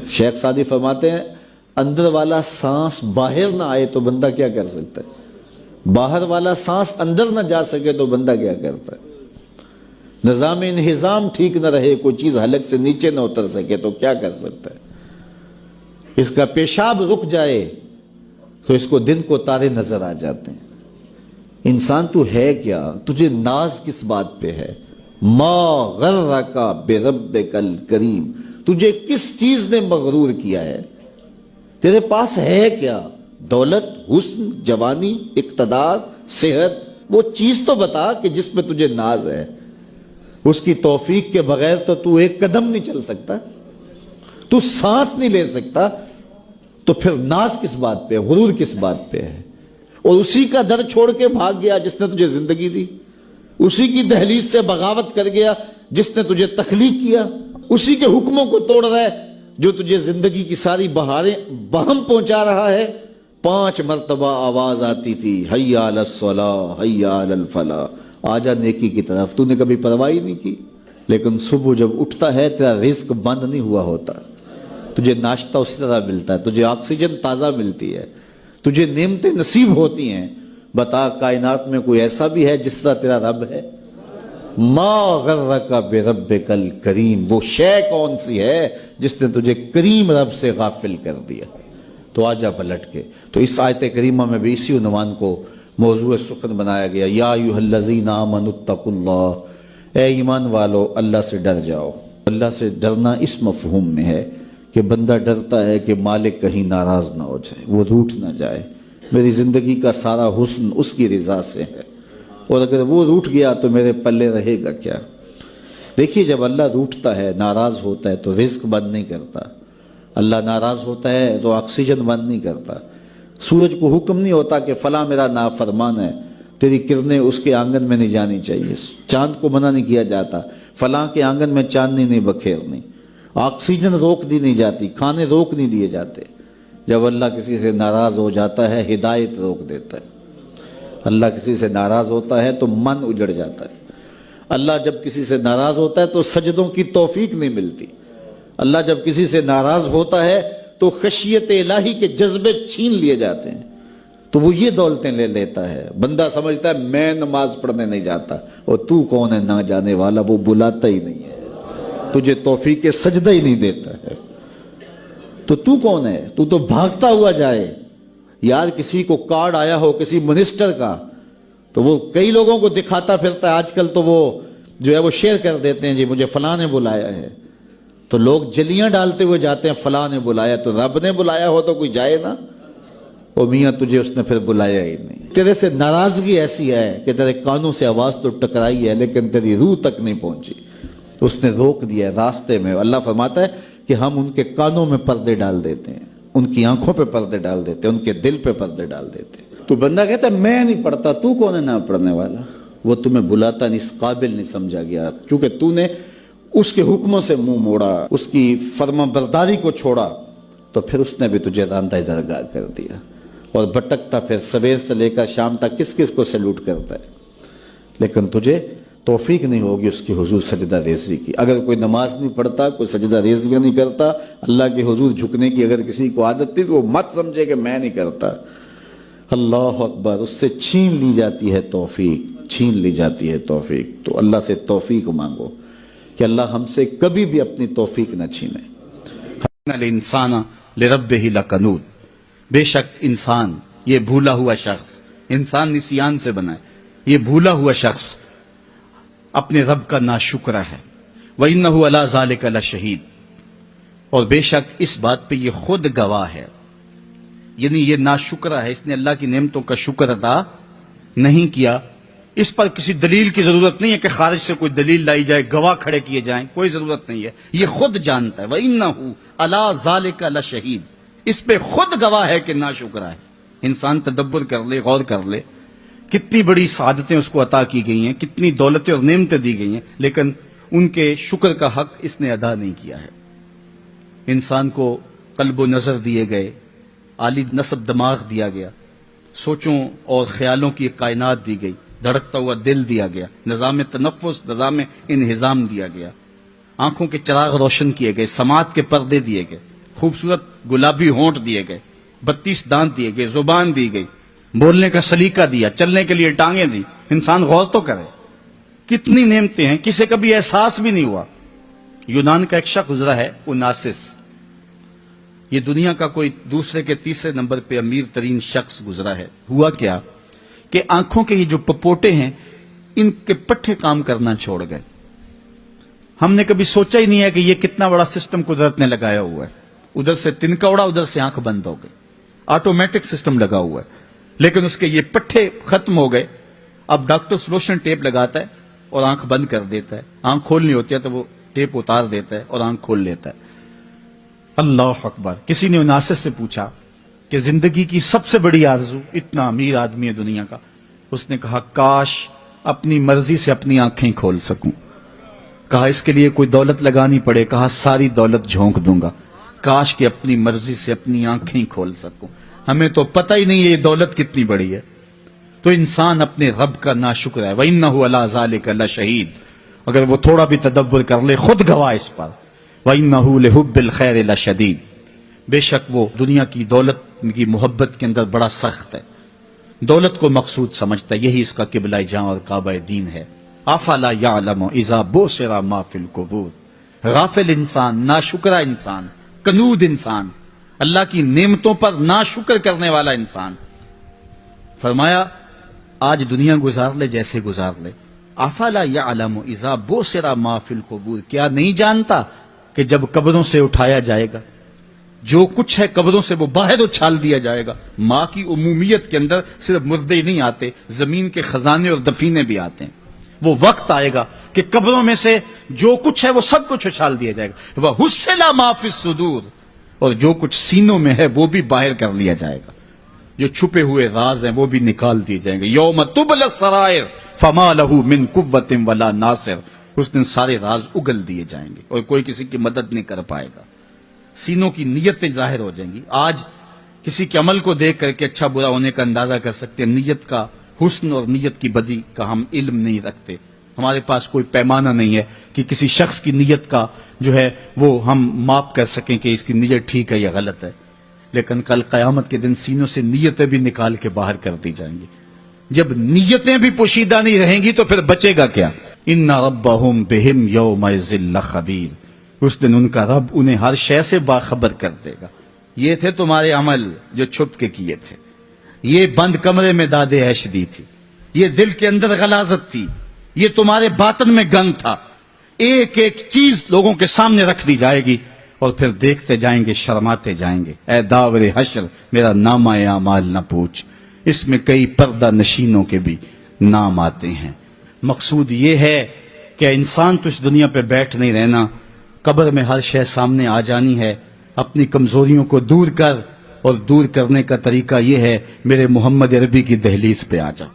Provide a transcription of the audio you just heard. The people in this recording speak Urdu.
شیخ سعدی فرماتے ہیں اندر والا سانس باہر نہ آئے تو بندہ کیا کر سکتا ہے، باہر والا سانس اندر نہ جا سکے تو بندہ کیا کرتا ہے، نظام انہضام ٹھیک نہ رہے، کوئی چیز حلق سے نیچے نہ اتر سکے تو کیا کر سکتا ہے، اس کا پیشاب رک جائے تو اس کو دن کو تارے نظر آ جاتے ہیں۔ انسان تو ہے کیا، تجھے ناز کس بات پہ ہے، ما غرک بربک الکریم، تجھے کس چیز نے مغرور کیا ہے، تیرے پاس ہے کیا، دولت، حسن، جوانی، اقتدار، صحت، وہ چیز تو بتا کہ جس میں تجھے ناز ہے۔ اس کی توفیق کے بغیر تو ایک قدم نہیں چل سکتا، تو سانس نہیں لے سکتا، تو پھر ناز کس بات پہ ہے، غرور کس بات پہ ہے؟ اور اسی کا در چھوڑ کے بھاگ گیا جس نے تجھے زندگی دی، اسی کی دہلیز سے بغاوت کر گیا جس نے تجھے تخلیق کیا، اسی کے حکموں کو توڑ رہا ہے جو تجھے زندگی کی ساری بہاریں بہم پہنچا رہا ہے۔ 5 مرتبہ آواز آتی تھی، حی علی الصلاۃ، حی علی الفلاح، آجا نیکی کی طرف، تو نے کبھی پرواہ نہیں کی۔ لیکن صبح جب اٹھتا ہے تیرا رزق بند نہیں ہوا ہوتا، تجھے ناشتہ اسی طرح ملتا ہے، تجھے آکسیجن تازہ ملتی ہے، تجھے نعمتیں نصیب ہوتی ہیں۔ بتا کائنات میں کوئی ایسا بھی ہے جس طرح تیرا رب ہے؟ ما غرک بربک الکریم، وہ شے کون سی ہے جس نے تجھے کریم رب سے غافل کر دیا؟ تو آجا پلٹ کے۔ تو اس آیت کریمہ میں بھی اسی عنوان کو موضوع سخن بنایا گیا، یا ایھا الذین آمنوا اتقوا اللہ، اے ایمان والو اللہ سے ڈر جاؤ۔ اللہ سے ڈرنا اس مفہوم میں ہے کہ بندہ ڈرتا ہے کہ مالک کہیں ناراض نہ ہو جائے، وہ روٹھ نہ جائے، میری زندگی کا سارا حسن اس کی رضا سے ہے، اور اگر وہ روٹھ گیا تو میرے پلے رہے گا کیا؟ دیکھیے جب اللہ روٹھتا ہے، ناراض ہوتا ہے تو رزق بند نہیں کرتا، اللہ ناراض ہوتا ہے تو آکسیجن بند نہیں کرتا، سورج کو حکم نہیں ہوتا کہ فلاں میرا نافرمان ہے، تیری کرنیں اس کے آنگن میں نہیں جانی چاہیے، چاند کو منع نہیں کیا جاتا فلاں کے آنگن میں چاندنی نہیں بکھیرنی، آکسیجن روک دی نہیں جاتی، کھانے روک نہیں دیے جاتے۔ جب اللہ کسی سے ناراض ہو جاتا ہے ہدایت روک دیتا ہے، اللہ کسی سے ناراض ہوتا ہے تو من اجڑ جاتا ہے، اللہ جب کسی سے ناراض ہوتا ہے تو سجدوں کی توفیق نہیں ملتی، اللہ جب کسی سے ناراض ہوتا ہے تو خشیت الہی کے جذبے چھین لیے جاتے ہیں، تو وہ یہ دولتیں لے لیتا ہے۔ بندہ سمجھتا ہے میں نماز پڑھنے نہیں جاتا، اور تو کون ہے نہ جانے والا، وہ بلاتا ہی نہیں ہے، تجھے توفیق سجدہ ہی نہیں دیتا ہے، تو کون ہے؟ تو بھاگتا ہوا جائے۔ یار کسی کو کارڈ آیا ہو کسی منسٹر کا تو وہ کئی لوگوں کو دکھاتا پھرتا ہے، آج کل تو وہ جو ہے وہ شیئر کر دیتے ہیں، جی مجھے فلاں نے بلایا ہے، تو لوگ جلیاں ڈالتے ہوئے جاتے ہیں، فلاں نے بلایا، تو رب نے بلایا ہو تو کوئی جائے نا؟ او میاں تجھے اس نے پھر بلایا ہی نہیں، تیرے سے ناراضگی ایسی ہے کہ تیرے کانوں سے آواز تو ٹکرائی ہے لیکن تیری روح تک نہیں پہنچی، اس نے روک دیا راستے میں۔ اللہ فرماتا ہے کہ ہم ان کے کانوں میں پردے ڈال دیتے ہیں، ان کی آنکھوں پہ پردے ڈال دیتے ہیں، ان کے دل پہ پردے ڈال دیتے ہیں۔ تو بندہ کہتا ہے میں نہیں پڑھتا، تو کون ہے نہ پڑھنے والا؟ وہ تمہیں بلاتا نہیں، اس قابل نہیں سمجھا گیا، کیونکہ تو نے اس کے حکموں سے منہ موڑا، اس کی فرما برداری کو چھوڑا، تو پھر اس نے بھی تجھے راندہ درگاہ کر دیا، اور بھٹکتا پھر سویر سے لے کر شام تک کس کس کو سیلوٹ کرتا ہے، لیکن تجھے توفیق نہیں ہوگی اس کی حضور سجدہ ریزی کی۔ اگر کوئی نماز نہیں پڑھتا، کوئی سجدہ ریزیاں نہیں کرتا، اللہ کے حضور جھکنے کی اگر کسی کو عادت تھی تو وہ مت سمجھے کہ میں نہیں کرتا۔ اللہ اکبر، اس سے چھین لی جاتی ہے توفیق، چھین لی جاتی ہے توفیق۔ تو اللہ سے توفیق مانگو کہ اللہ ہم سے کبھی بھی اپنی توفیق نہ چھینے۔ الانسان لربہ لکنود، بے شک انسان، یہ بھولا ہوا شخص، انسان نسیان سے بنا ہے، یہ بھولا ہوا شخص اپنے رب کا ناشکر ہے۔ وَإِنَّهُ عَلَىٰ ذَلِكَ لَشَهِيدٌ، اور بے شک اس بات پہ یہ خود گواہ ہے، یعنی یہ ناشکرہ ہے، اس نے اللہ کی نعمتوں کا شکر ادا نہیں کیا۔ اس پر کسی دلیل کی ضرورت نہیں ہے کہ خارج سے کوئی دلیل لائی جائے، گواہ کھڑے کیے جائیں، کوئی ضرورت نہیں ہے، یہ خود جانتا ہے۔ وَإِنَّهُ عَلَىٰ ذَلِكَ لَشَهِيدٌ، اس پہ خود گواہ ہے کہ ناشکرہ ہے۔ انسان تدبر کر لے، غور کر لے، کتنی بڑی سعادتیں اس کو عطا کی گئی ہیں، کتنی دولتیں اور نعمتیں دی گئی ہیں، لیکن ان کے شکر کا حق اس نے ادا نہیں کیا ہے۔ انسان کو قلب و نظر دیے گئے، عالی نصب دماغ دیا گیا، سوچوں اور خیالوں کی کائنات دی گئی، دھڑکتا ہوا دل دیا گیا، نظام تنفس، نظام انہضام دیا گیا، آنکھوں کے چراغ روشن کیے گئے، سماعت کے پردے دیے گئے، خوبصورت گلابی ہونٹ دیے گئے، 32 دانت دیے گئے، زبان دی گئی، بولنے کا سلیقہ دیا، چلنے کے لیے ٹانگیں دی. انسان غور تو کرے، کتنی نعمتیں ہیں، کسی کبھی احساس بھی نہیں ہوا. یونان کا ایک شخص گزرا ہے اوناسس، یہ دنیا کا کوئی دوسرے کے تیسرے نمبر پہ امیر ترین شخص گزرا ہے. ہوا کیا کہ آنکھوں کے یہ جو پپوٹے ہیں ان کے پٹھے کام کرنا چھوڑ گئے. ہم نے کبھی سوچا ہی نہیں ہے کہ یہ کتنا بڑا سسٹم قدرت نے لگایا ہوا ہے. ادھر سے تنکا اڑا، ادھر سے آنکھ بند ہو گئی، آٹومیٹک سسٹم لگا ہوا ہے. لیکن اس کے یہ پٹھے ختم ہو گئے. اب ڈاکٹر سلوشن ٹیپ لگاتا ہے اور آنکھ بند کر دیتا ہے، آنکھ کھولنی ہوتی ہے تو وہ ٹیپ اتار دیتا ہے اور آنکھ کھول لیتا ہے. اللہ اکبر. کسی نے اوناسس سے پوچھا کہ زندگی کی سب سے بڑی آرزو، اتنا امیر آدمی ہے دنیا کا، اس نے کہا کاش اپنی مرضی سے اپنی آنکھیں کھول سکوں. کہا اس کے لیے کوئی دولت لگانی پڑے، کہا ساری دولت جھونک دوں گا، کاش کہ اپنی مرضی سے اپنی آنکھیں کھول سکوں. ہمیں تو پتہ ہی نہیں ہے یہ دولت کتنی بڑی ہے. تو انسان اپنے رب کا ناشکر ہے. وَإِنَّهُ عَلَىٰ ذَلِكَ لَشَهِيدٌ. اگر وہ تھوڑا بھی تدبر کر لے خود گواہ اس پر. وَإِنَّهُ لِحُبِّ الْخَيْرِ لَشَدِيدٌ. بے شک وہ دنیا کی دولت کی محبت کے اندر بڑا سخت ہے، دولت کو مقصود سمجھتا ہے، یہی اس کا قبلہ جاں اور کعبہ دین ہے. افلا یعلم اذا بوسر ما فی القبور. غافل انسان، ناشکرہ انسان، کنود انسان، اللہ کی نعمتوں پر ناشکر کرنے والا انسان. فرمایا آج دنیا گزار لے جیسے گزار لے. افلا یعلم اذا بوسر ما فی القبور. کیا نہیں جانتا کہ جب قبروں سے اٹھایا جائے گا، جو کچھ ہے قبروں سے وہ باہر اچھال دیا جائے گا. ماں کی عمومیت کے اندر صرف مردے ہی نہیں آتے، زمین کے خزانے اور دفینے بھی آتے ہیں. وہ وقت آئے گا کہ قبروں میں سے جو کچھ ہے وہ سب کچھ اچھال دیا جائے گا. وَحُصِّلَ مَا فِي الصُّدُورِ. اور جو کچھ سینوں میں ہے وہ بھی باہر کر لیا جائے گا. جو چھپے ہوئے راز ہیں وہ بھی نکال دیے جائیں گے. یوم تبل السرائر فما له من قوة ولا ناصر. اس دن سارے راز اگل دیے جائیں گے اور کوئی کسی کی مدد نہیں کر پائے گا. سینوں کی نیتیں ظاہر ہو جائیں گی. آج کسی کے عمل کو دیکھ کر کے اچھا برا ہونے کا اندازہ کر سکتے ہیں. نیت کا حسن اور نیت کی بدی کا ہم علم نہیں رکھتے. ہمارے پاس کوئی پیمانہ نہیں ہے کہ کسی شخص کی نیت کا جو ہے وہ ہم ماپ کر سکیں کہ اس کی نیت ٹھیک ہے یا غلط ہے. لیکن کل قیامت کے دن سینوں سے نیتیں بھی نکال کے باہر کر دی جائیں گی. جب نیتیں بھی پوشیدہ نہیں رہیں گی تو پھر بچے گا کیا؟ ان ربہم بہم یومئذ لخبیر. اس دن ان کا رب انہیں ہر شے سے باخبر کر دے گا. یہ تھے تمہارے عمل جو چھپ کے کیے تھے، یہ بند کمرے میں داد عیش دی تھی، یہ دل کے اندر غلاظت تھی، یہ تمہارے باطن میں گند تھا. ایک ایک چیز لوگوں کے سامنے رکھ دی جائے گی اور پھر دیکھتے جائیں گے، شرماتے جائیں گے. اے داور حشر میرا نامہ اعمال نہ پوچھ، اس میں کئی پردہ نشینوں کے بھی نام آتے ہیں. مقصود یہ ہے کہ انسان تو اس دنیا پہ بیٹھ نہیں رہنا، قبر میں ہر شے سامنے آ جانی ہے. اپنی کمزوریوں کو دور کر، اور دور کرنے کا طریقہ یہ ہے میرے محمد عربی کی دہلیز پہ آ جا.